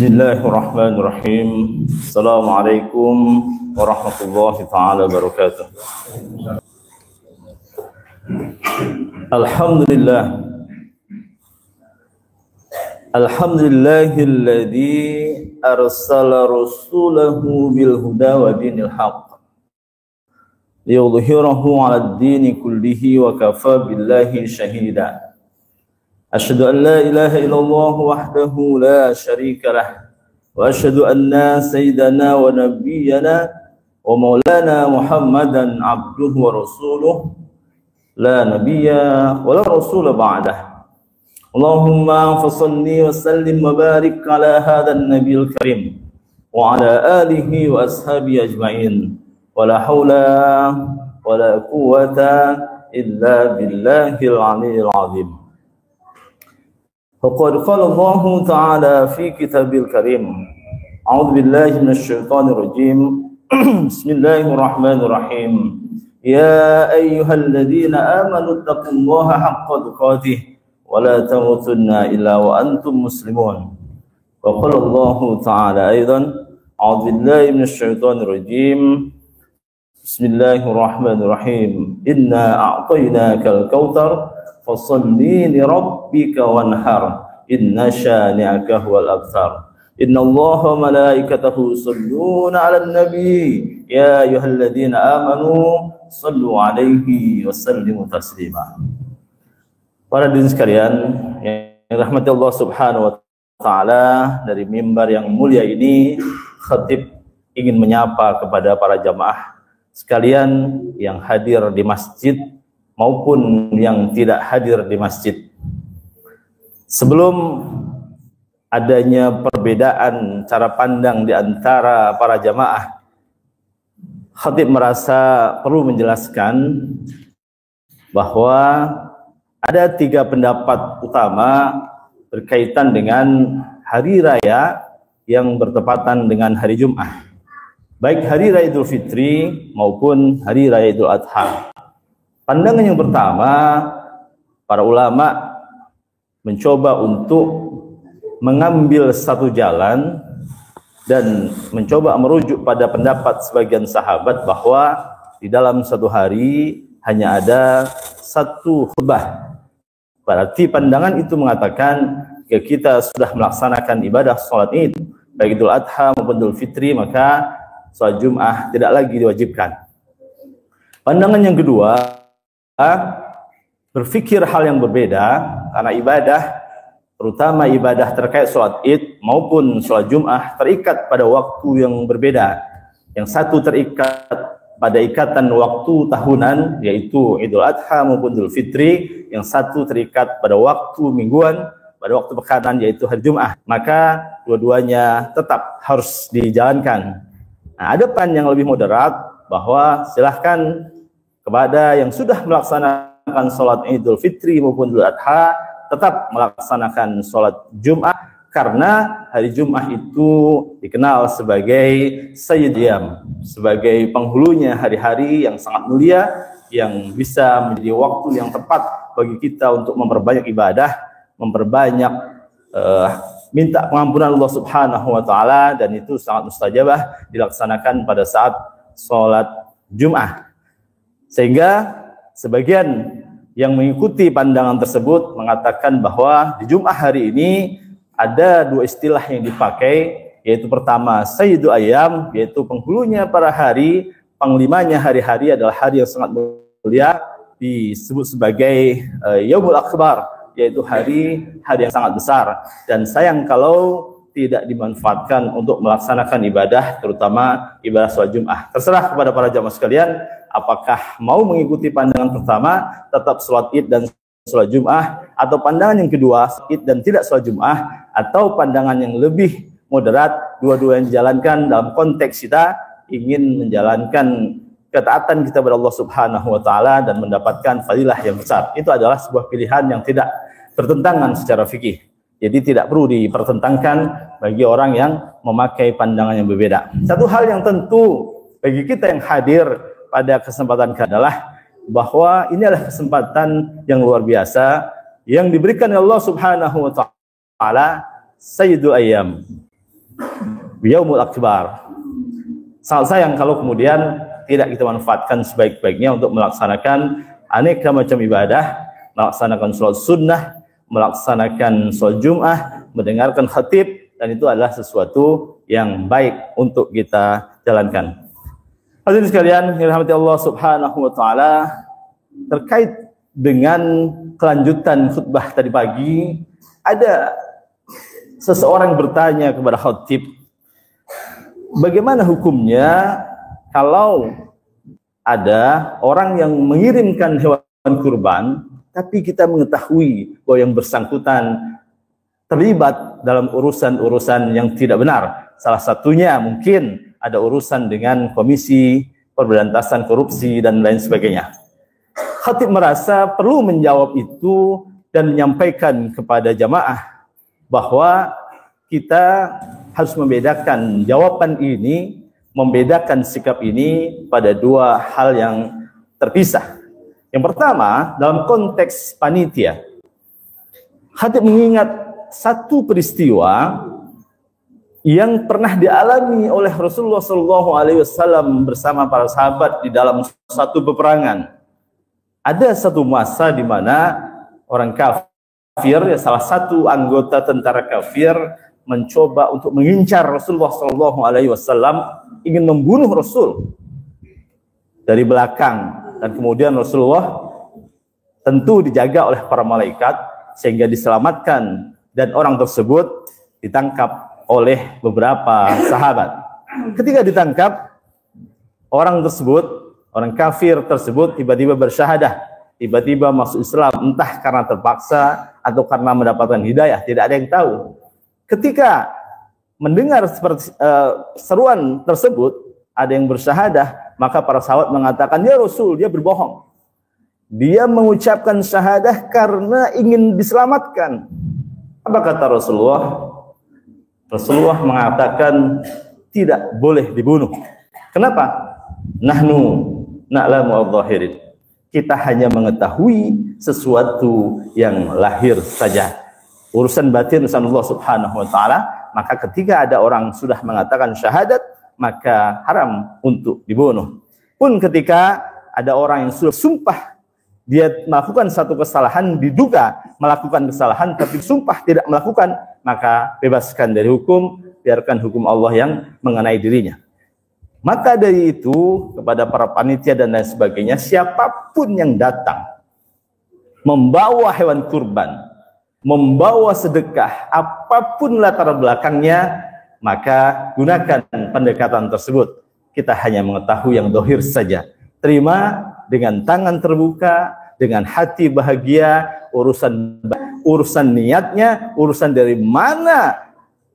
Bismillahirrahmanirrahim. Assalamualaikum warahmatullahi taala wabarakatuh. Alhamdulillah. Alhamdulillahilladzi arsala rasulahu bil huda wa dinil haqq liyudhhirahu 'alad dini kullihi wa kafa billahi shahida. Asyhadu an la ilaha illallah wahdahu la syarika lah wa asyhadu anna sayyidana wa nabiyyana wa maulana Muhammadan abduhu wa rasuluh la nabiyya wa la rasula ba'dah. Allahumma fassalli wa sallim wa barik ala hadzal nabiyil karim wa ala alihi wa ashabihi ajmain. Wa la haula wa la quwwata illa billahil aliyyil azim. Faqad qala Allah Ta'ala fi kitabil karim. A'udzu billahi minasy syaithanir rajim. Bismillahirrahmanirrahim. Ya ayyuhalladzina amanu taqullaha haqqa tuqatih wa la tamutunna illa wa antum muslimun. Wa qala Allah Ta'ala aidan. A'udzu billahi minasy syaithanir rajim. Bismillahirrahmanirrahim. Inna a'tainakal kautsar fasalli li rabbika wanhar inna syani'aka huwal abtar. Innallaha wa malaikatahu yusholluna 'alan nabi ya ayyuhalladzina amanu shallu 'alaihi wa sallimu taslima. Para hadirin sekalian yang dirahmati Allah Subhanahu wa taala, dari mimbar yang mulia ini khatib ingin menyapa kepada para jamaah sekalian yang hadir di masjid maupun yang tidak hadir di masjid. Sebelum adanya perbedaan cara pandang di antara para jamaah, khatib merasa perlu menjelaskan bahwa ada 3 pendapat utama berkaitan dengan hari raya yang bertepatan dengan hari Jumat, baik hari raya Idul Fitri maupun hari raya Idul Adha. Pandangan yang pertama, para ulama mencoba untuk mengambil satu jalan dan mencoba merujuk pada pendapat sebagian sahabat bahwa di dalam satu hari hanya ada satu khutbah. Berarti pandangan itu mengatakan jika kita sudah melaksanakan ibadah sholat Id, baik Idul Adha maupun Idul Fitri, maka sholat Jum'ah tidak lagi diwajibkan. Pandangan yang kedua, berpikir hal yang berbeda, karena ibadah, terutama ibadah terkait sholat Id maupun sholat Jum'ah, terikat pada waktu yang berbeda. Yang satu terikat pada ikatan waktu tahunan, yaitu Idul Adha maupun Idul Fitri. Yang satu terikat pada waktu mingguan, pada waktu pekanan, yaitu hari Jum'ah. Maka dua-duanya tetap harus dijalankan. Nah, ada pan yang lebih moderat bahwa silahkan kepada yang sudah melaksanakan sholat Idul Fitri maupun Idul Adha tetap melaksanakan sholat Jum'ah, karena hari Jum'ah itu dikenal sebagai Sayyid Yam, sebagai penghulunya hari-hari yang sangat mulia, yang bisa menjadi waktu yang tepat bagi kita untuk memperbanyak ibadah, memperbanyak minta pengampunan Allah Subhanahu wa taala, dan itu sangat mustajabah dilaksanakan pada saat sholat Jum'ah. Sehingga sebagian yang mengikuti pandangan tersebut mengatakan bahwa di Jum'ah hari ini ada 2 istilah yang dipakai, yaitu pertama Sayyidu Ayyam, yaitu penghulunya para hari, panglimanya hari-hari adalah hari yang sangat mulia, disebut sebagai Yaumul Akbar, yaitu hari yang sangat besar, dan sayang kalau tidak dimanfaatkan untuk melaksanakan ibadah, terutama ibadah sholat Jum'ah. Terserah kepada para jamaah sekalian, apakah mau mengikuti pandangan pertama, tetap sholat Id dan sholat Jum'ah, atau pandangan yang kedua, Id dan tidak sholat Jum'ah, atau pandangan yang lebih moderat, dua-dua yang dijalankan dalam konteks kita ingin menjalankan ketaatan kita kepada Allah Subhanahu wa taala dan mendapatkan fadilah yang besar. Itu adalah sebuah pilihan yang tidak bertentangan secara fikih. Jadi tidak perlu dipertentangkan bagi orang yang memakai pandangan yang berbeda. Satu hal yang tentu bagi kita yang hadir pada kesempatan adalah bahwa ini adalah kesempatan yang luar biasa yang diberikan oleh Allah Subhanahu wa taala, Sayyidul Ayyam. yaumul akbar. Sangat sayang kalau kemudian tidak kita manfaatkan sebaik-baiknya untuk melaksanakan aneka macam ibadah, melaksanakan sholat sunnah, melaksanakan sholat Jum'ah, mendengarkan khatib, dan itu adalah sesuatu yang baik untuk kita jalankan. Hadirin sekalian, yang dirahmati Allah Subhanahu wa taala, terkait dengan kelanjutan khutbah tadi pagi, ada seseorang bertanya kepada khatib, bagaimana hukumnya kalau ada orang yang mengirimkan hewan kurban, tapi kita mengetahui bahwa yang bersangkutan terlibat dalam urusan-urusan yang tidak benar. Salah satunya mungkin ada urusan dengan Komisi Pemberantasan Korupsi dan lain sebagainya. Khatib merasa perlu menjawab itu dan menyampaikan kepada jamaah bahwa kita harus membedakan jawaban ini, membedakan sikap ini pada dua hal yang terpisah. Yang pertama, dalam konteks panitia, khatib mengingat satu peristiwa yang pernah dialami oleh Rasulullah SAW bersama para sahabat di dalam satu peperangan. Ada satu masa di mana orang kafir, ya salah satu anggota tentara kafir, mencoba untuk mengincar Rasulullah SAW, ingin membunuh Rasul dari belakang, dan kemudian Rasulullah tentu dijaga oleh para malaikat sehingga diselamatkan, dan orang tersebut ditangkap oleh beberapa sahabat. Ketika ditangkap, orang tersebut, orang kafir tersebut tiba-tiba bersyahadah, tiba-tiba masuk Islam, entah karena terpaksa atau karena mendapatkan hidayah, tidak ada yang tahu. Ketika mendengar seperti seruan tersebut, ada yang bersyahadah, maka para sahabat mengatakan, ya Rasul, dia berbohong. Dia mengucapkan syahadah karena ingin diselamatkan. Apa kata Rasulullah? Rasulullah mengatakan tidak boleh dibunuh. Kenapa? Nahnu na'lamu adh-dhahirin. Kita hanya mengetahui sesuatu yang lahir saja. Urusan batin urusan Allah Subhanahu wa taala, maka ketika ada orang sudah mengatakan syahadat, maka haram untuk dibunuh. Pun ketika ada orang yang sudah sumpah dia melakukan satu kesalahan, diduga melakukan kesalahan tapi sumpah tidak melakukan, maka bebaskan dari hukum, biarkan hukum Allah yang mengenai dirinya. Maka dari itu kepada para panitia dan lain sebagainya, siapapun yang datang membawa hewan kurban, membawa sedekah, apapun latar belakangnya, maka gunakan pendekatan tersebut. Kita hanya mengetahui yang dohir saja. Terima dengan tangan terbuka, dengan hati bahagia. Urusan niatnya, urusan dari mana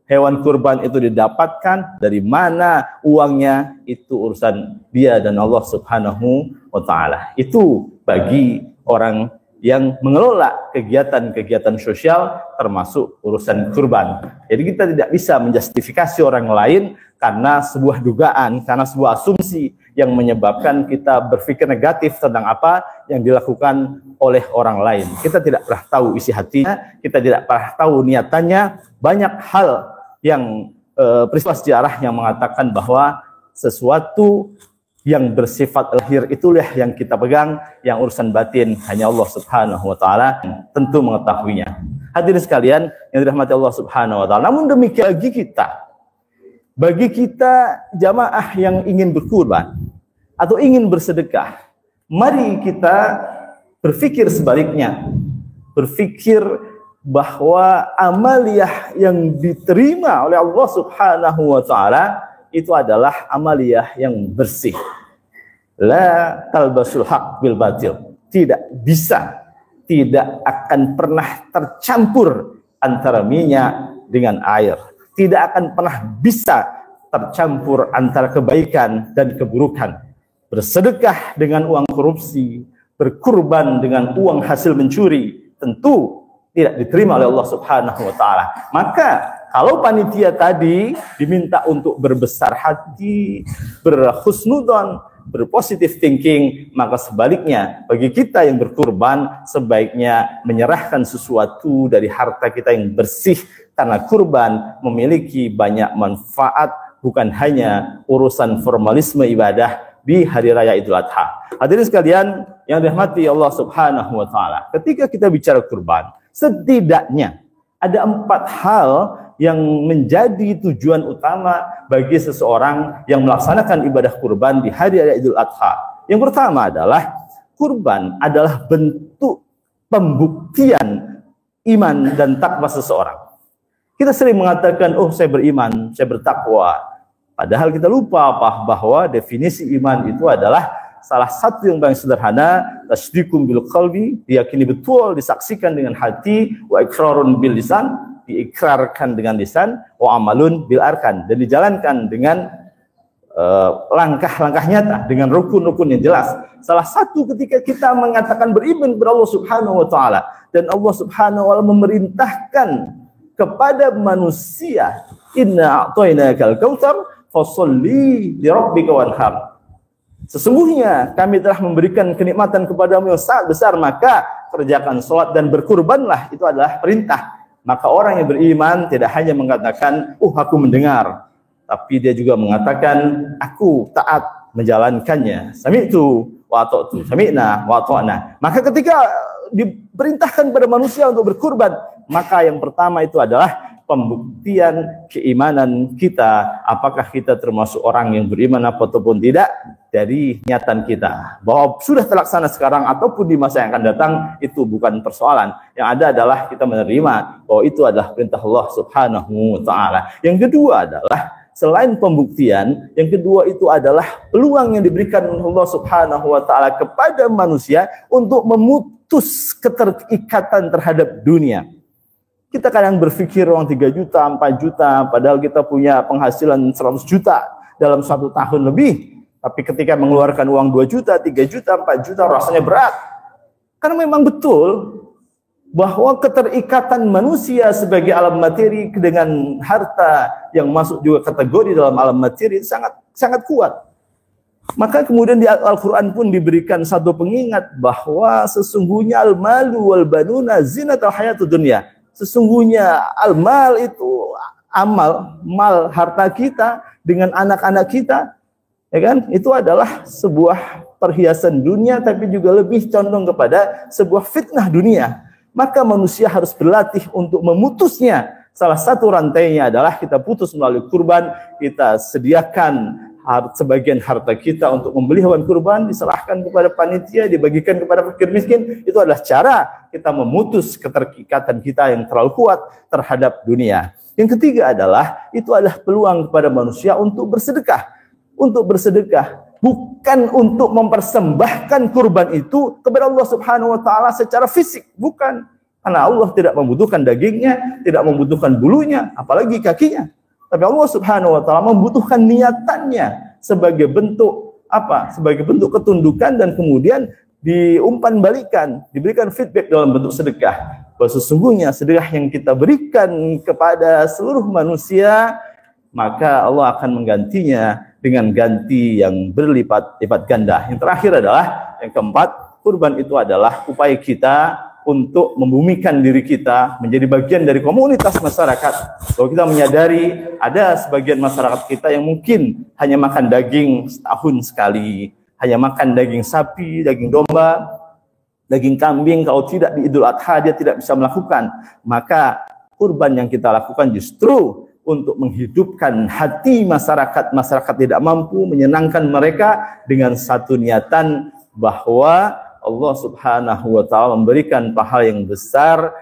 hewan kurban itu didapatkan, dari mana uangnya, itu urusan dia dan Allah Subhanahu wa taala. Itu bagi orang yang mengelola kegiatan-kegiatan sosial termasuk urusan kurban. Jadi kita tidak bisa menjustifikasi orang lain karena sebuah dugaan, karena sebuah asumsi yang menyebabkan kita berpikir negatif tentang apa yang dilakukan oleh orang lain. Kita tidak pernah tahu isi hatinya, kita tidak pernah tahu niatannya. Banyak hal yang peristiwa sejarah yang mengatakan bahwa sesuatu yang bersifat lahir itulah yang kita pegang, yang urusan batin hanya Allah Subhanahu wa taala tentu mengetahuinya. Hadirin sekalian yang dirahmati Allah Subhanahu wa taala, namun demikian bagi kita jamaah yang ingin berkurban atau ingin bersedekah, mari kita berpikir sebaliknya. Berpikir bahwa amaliyah yang diterima oleh Allah Subhanahu wa taala itu adalah amaliyah yang bersih. La talbasul haq bil batil. Tidak bisa, tidak akan pernah tercampur antara minyak dengan air. Tidak akan pernah bisa tercampur antara kebaikan dan keburukan. Bersedekah dengan uang korupsi, berkurban dengan uang hasil mencuri, tentu tidak diterima oleh Allah Subhanahu wa taala. Maka kalau panitia tadi diminta untuk berbesar hati, berhusnudzon, berpositif thinking, maka sebaliknya bagi kita yang berkurban sebaiknya menyerahkan sesuatu dari harta kita yang bersih karena kurban memiliki banyak manfaat, bukan hanya urusan formalisme ibadah di hari raya Idul Adha. Hadirin sekalian yang dirahmati Allah Subhanahu wa taala, ketika kita bicara kurban, setidaknya ada 4 hal yang menjadi tujuan utama bagi seseorang yang melaksanakan ibadah kurban di hari raya Idul Adha. Yang pertama adalah kurban adalah bentuk pembuktian iman dan takwa seseorang. Kita sering mengatakan, oh saya beriman, saya bertakwa. Padahal kita lupa bahwa definisi iman itu adalah salah satu yang paling sederhana, tasdiqum bil qalbi, diyakini betul, disaksikan dengan hati, wa iqrarun bil lisan, diikrarkan dengan lisan, wa amalun bil arkan, dan dijalankan dengan langkah-langkah nyata, dengan rukun-rukun yang jelas. Salah satu ketika kita mengatakan beriman kepada Allah Subhanahu wa taala, dan Allah Subhanahu wa taala memerintahkan kepada manusia, inna a'tainakal kautsar fasholli li rabbika wanhar. Sesungguhnya kami telah memberikan kenikmatan kepadamu yang sangat besar, maka kerjakan sholat dan berkurbanlah. Itu adalah perintah. Maka orang yang beriman tidak hanya mengatakan, aku mendengar, tapi dia juga mengatakan, aku taat menjalankannya. Sami'tu wa ata'tu, sami'na wa ata'na. Maka ketika diperintahkan pada manusia untuk berkurban, maka yang pertama itu adalah pembuktian keimanan kita, apakah kita termasuk orang yang beriman ataupun tidak, dari nyatan kita. Bahwa sudah terlaksana sekarang ataupun di masa yang akan datang, itu bukan persoalan. Yang ada adalah kita menerima bahwa itu adalah perintah Allah Subhanahu wa ta'ala. Yang kedua adalah, selain pembuktian, yang kedua itu adalah peluang yang diberikan Allah Subhanahu wa ta'ala kepada manusia untuk memutus keterikatan terhadap dunia. Kita kadang berpikir uang 3 juta, 4 juta, padahal kita punya penghasilan 100 juta dalam 1 tahun lebih. Tapi ketika mengeluarkan uang 2 juta, 3 juta, 4 juta, rasanya berat. Karena memang betul bahwa keterikatan manusia sebagai alam materi dengan harta yang masuk juga kategori dalam alam materi sangat kuat. Maka kemudian di Al-Quran pun diberikan satu pengingat bahwa sesungguhnya al-malu wal banuna zinatul hayatud dunya. Sesungguhnya al-mal itu mal harta kita dengan anak-anak kita, ya kan? Itu adalah sebuah perhiasan dunia, tapi juga lebih condong kepada sebuah fitnah dunia. Maka manusia harus berlatih untuk memutusnya. Salah satu rantainya adalah kita putus melalui kurban, kita sediakan sebagian harta kita untuk membeli hewan kurban, diserahkan kepada panitia, dibagikan kepada fakir miskin. Itu adalah cara kita memutus keterikatan kita yang terlalu kuat terhadap dunia. Yang ketiga adalah, itu adalah peluang kepada manusia untuk bersedekah. Untuk bersedekah, bukan untuk mempersembahkan kurban itu kepada Allah Subhanahu wa ta'ala secara fisik, bukan. Karena Allah tidak membutuhkan dagingnya, tidak membutuhkan bulunya, apalagi kakinya. Tapi Allah Subhanahu wa ta'ala membutuhkan niatannya sebagai bentuk apa? Sebagai bentuk ketundukan, dan kemudian diumpan balikan, diberikan feedback dalam bentuk sedekah. Bahwa sesungguhnya sedekah yang kita berikan kepada seluruh manusia, maka Allah akan menggantinya dengan ganti yang berlipat-lipat ganda. Yang terakhir adalah, yang keempat, kurban itu adalah upaya kita untuk membumikan diri kita menjadi bagian dari komunitas masyarakat. Kalau kita menyadari ada sebagian masyarakat kita yang mungkin hanya makan daging setahun sekali, hanya makan daging sapi, daging domba, daging kambing, kalau tidak di Idul Adha dia tidak bisa melakukan. Maka kurban yang kita lakukan justru untuk menghidupkan hati masyarakat tidak mampu, menyenangkan mereka dengan satu niatan bahwa Allah Subhanahu wa ta'ala memberikan pahala yang besar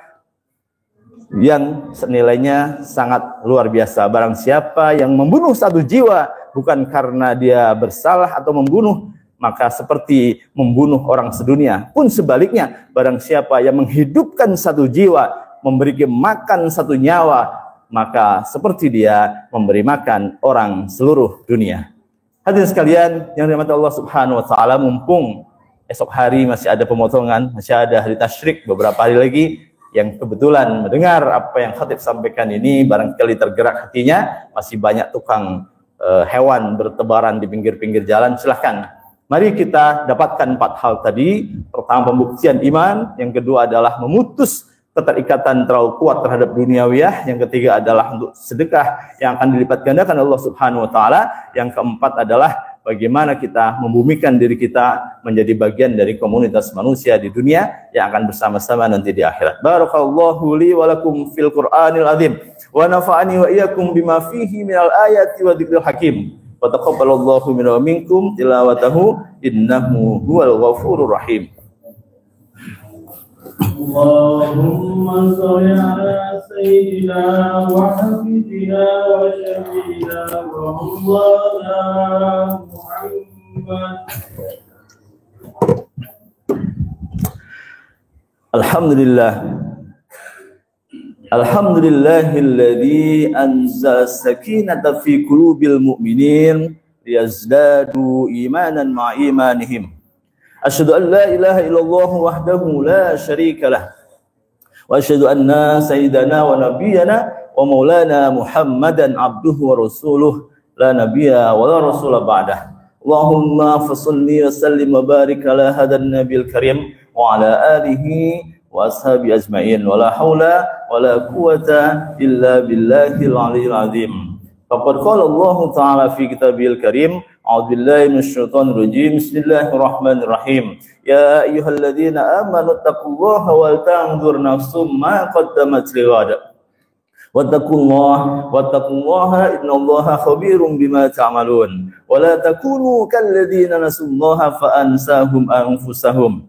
yang senilainya sangat luar biasa. Barang siapa yang membunuh satu jiwa bukan karena dia bersalah atau membunuh, maka seperti membunuh orang sedunia. Pun sebaliknya, barang siapa yang menghidupkan satu jiwa, memberi makan satu nyawa, maka seperti dia memberi makan orang seluruh dunia. Hadirin sekalian yang dirahmati Allah Subhanahu wa ta'ala, mumpung esok hari masih ada pemotongan, masih ada hari tasyrik beberapa hari lagi, yang kebetulan mendengar apa yang khatib sampaikan ini barangkali tergerak hatinya, masih banyak tukang hewan bertebaran di pinggir-pinggir jalan, silahkan. Mari kita dapatkan 4 hal tadi. Pertama, pembuktian iman. Yang kedua adalah memutus keterikatan terlalu kuat terhadap duniawiyah. Yang ketiga adalah untuk sedekah yang akan dilipat gandakan Allah Subhanahu wa taala. Yang keempat adalah bagaimana kita membumikan diri kita menjadi bagian dari komunitas manusia di dunia yang akan bersama-sama nanti di akhirat. Barakallahu li wa lakum fil Qur'anil azim wa nafa'ani wa iyyakum bima fihi minal ayati wa dzikril hakim. Wa taqabbalallahu minna wa minkum tilawatahu innahu huwal ghafurur rahim. Allahumma shalli ala sayyidina wa habibina wa syafiina wa maulana Muhammad. Alhamdulillah. Alhamdulillahilladzi anzala sakinata fi qulubil mu'minin liyazdadu imanan ma'a imanihim. Asyhadu an la ilaha illallah wahdahu la syarika lah wa asyhadu anna sayyidana wa nabiyyana wa maulana Muhammadan abduhu wa rasuluh la nabiyya wa la rasula ba'dah. Allahumma fasholli wa sallim wa barik ala hadan nabiyil karim wa ala alihi wa ashabi ajma'in wa la haula wa la quwata illa billahil aliyyil azim. Faqad qala Allah ta'ala fi kitabil karim a'udzu billahi minasyaitonir rajim. Bismillahirrahmanirrahim. Ya ayyuhalladzina amanu taqullaha wal tanzur nafsum ma qaddamat lighad. Wattaqullaha innallaha khabirum bima ta'malun. Wa la takunu kalladzina nasullaha fa ansahum anfusahum.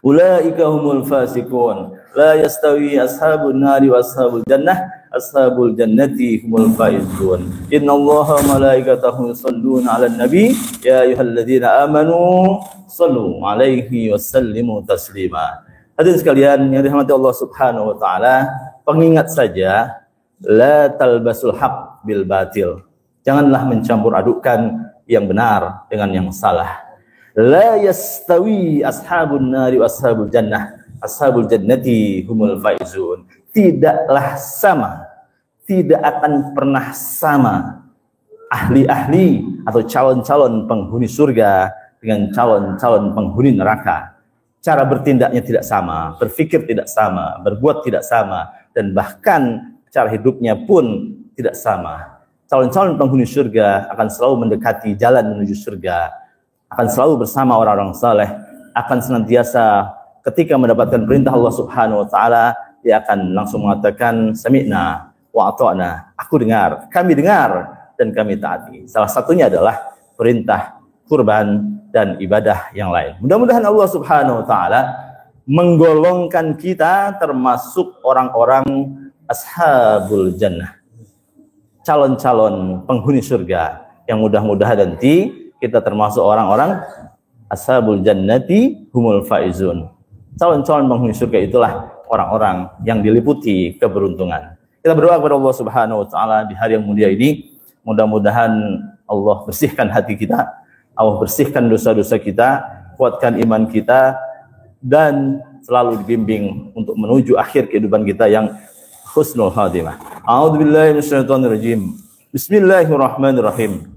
Ulaika humul fasiqun. La yastawi ashabun nari wa ashabul jannah. Ashabul jannati humul faizun. Innallaha malaikatahu yusholluna 'alan nabi ya ayyuhalladzina amanu shallu 'alaihi wasallimu taslima. Hadirin sekalian yang dirahmati Allah Subhanahu wa taala, pengingat saja, la talbasul haq bil batil. Janganlah mencampur adukkan yang benar dengan yang salah. La yastawi ashabun nari wa ashabul jannah. Ashabul jannati humul faizun. Tidaklah sama, tidak akan pernah sama ahli-ahli atau calon-calon penghuni surga dengan calon-calon penghuni neraka. Cara bertindaknya tidak sama, berpikir tidak sama, berbuat tidak sama, dan bahkan cara hidupnya pun tidak sama. Calon-calon penghuni surga akan selalu mendekati jalan menuju surga, akan selalu bersama orang-orang saleh, akan senantiasa ketika mendapatkan perintah Allah Subhanahu wa taala, dia akan langsung mengatakan sami'na wa ata'na. Aku dengar, kami dengar, dan kami taati. Salah satunya adalah perintah kurban dan ibadah yang lain. Mudah-mudahan Allah Subhanahu wa taala menggolongkan kita termasuk orang-orang ashabul jannah, calon-calon penghuni surga, yang mudah-mudahan nanti kita termasuk orang-orang ashabul jannati humul faizun. Calon-calon penghuni surga itulah orang-orang yang diliputi keberuntungan. Kita berdoa kepada Allah Subhanahu wa taala di hari yang mulia ini, mudah-mudahan Allah bersihkan hati kita, Allah bersihkan dosa-dosa kita, kuatkan iman kita, dan selalu dibimbing untuk menuju akhir kehidupan kita yang husnul khatimah. A'udzubillahi minasyaitonir rajim. Bismillahirrahmanirrahim.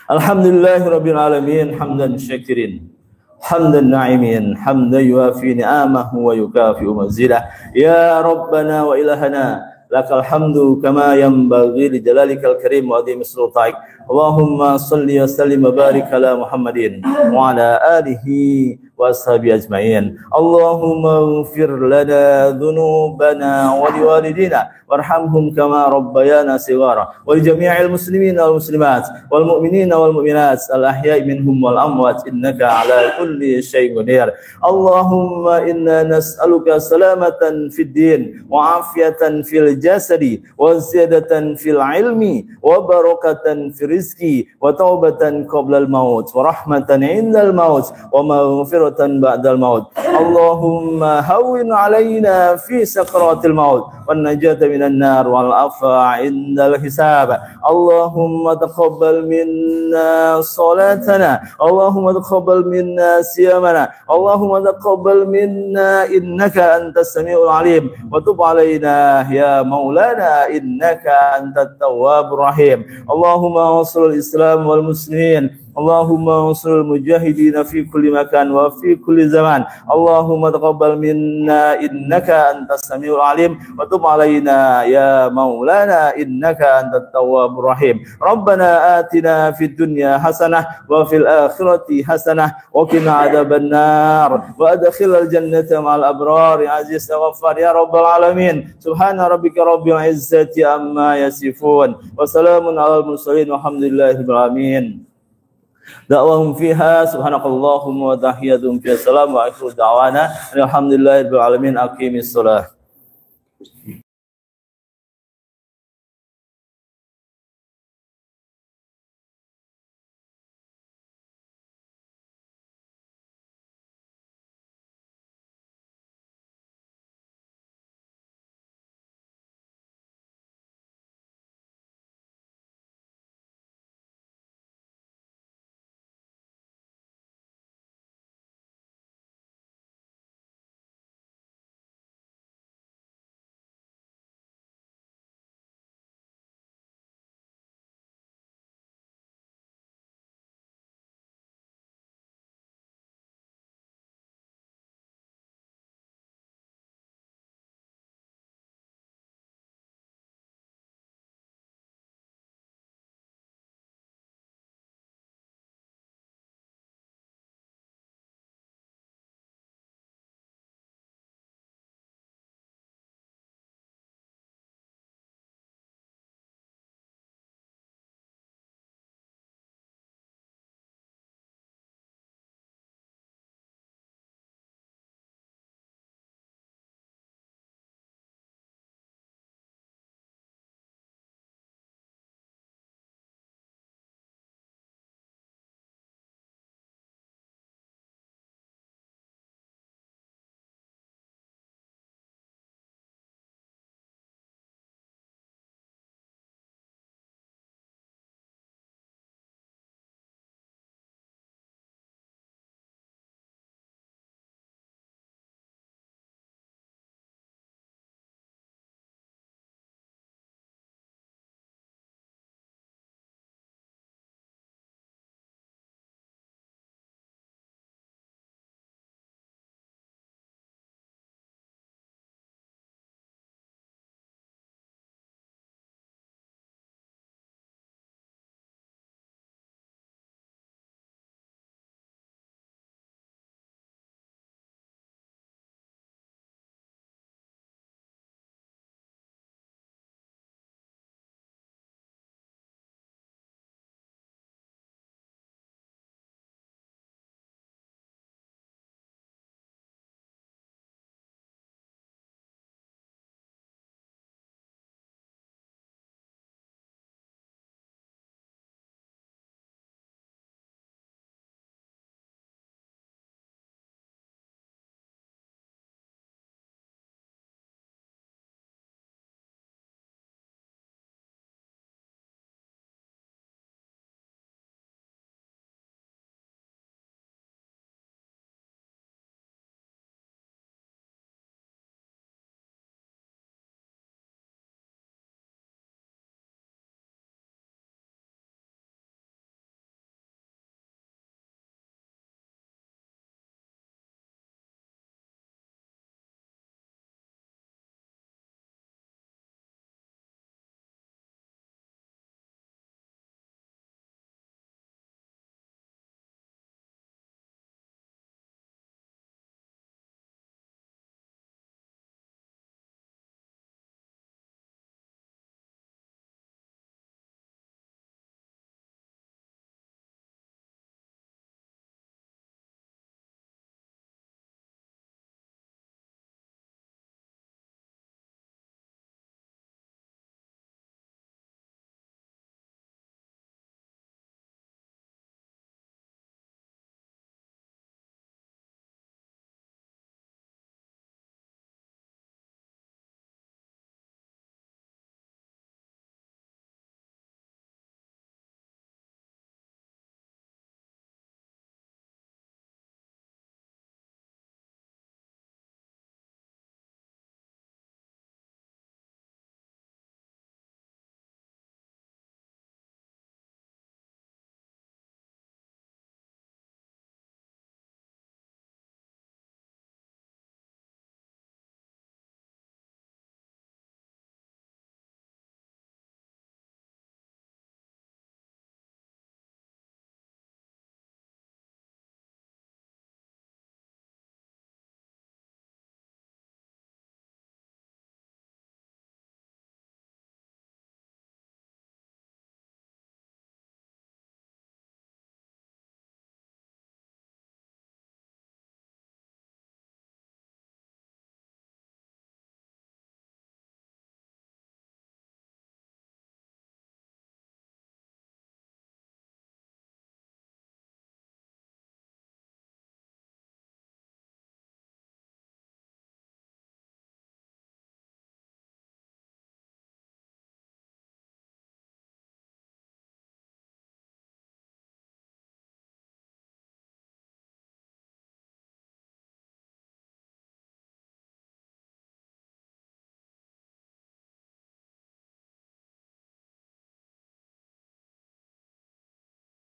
Alhamdulillahirabbil alamin hamdan syakirin. Hamdan na'imin, hamdan yuafi ni'amahu wa yukafi'u mazidah. Ya Rabbana wa ilahana, lakal hamdu kama yanbaghi li jalalikal karim wa adhimi sultanik. Allahumma salli wa sallim wa barik ala Muhammadin wa ala alihi wa ashabi ajma'in. Allahumma ighfir lana dhunubana wa liwalidina warhamhum kama rabbayana shighara wa li jami'il muslimina wal muslimat wal mu'minina wal mu'minat al ahya'i minhum wal amwat innaka ala kulli syai'in qadir. Allahumma inna nas'aluka salamatan fid din wa afiyatan fil jasadi wa ziyadatan fil ilmi wa barakatan fil rizqi wa taubatan qabla al maut wa rahmatan indal maut wa maghfiratan ba'dal maut. Allahumma hawwin alaina fi sakratil maut wan najata minan nar wal afa indal hisab. Allahumma taqabbal minna salatana, Allahumma taqabbal minna siyamana, Allahumma taqabbal minna innaka antas samiul alim wa tub alaina ya maulana innaka antat tawwabur rahim. Allahumma wassil islam wal muslimin Allahumma usul mujahidina fi kulli makan wa fi kulli zaman. Allahumma taqabbal minna innaka antas samiul alim wa tub alaina ya maulana innaka antat tawwabur rahim. Rabbana atina fid dunya hasanah wa fil akhirati hasanah wa qina adzabannar wa adkhilal jannata ma'al abrar ya aziz ya ghaffar ya rabbal alamin. Subhana rabbika rabbil izzati amma yasifun wa salamun alal mursalin walhamdulillahil alamin. Da'wahum fiha subhanakallahumma wa tahiyyatuhum fiha salam wa akhiru da'wana alhamdulillahi rabbil alamin. Aqimis shalah.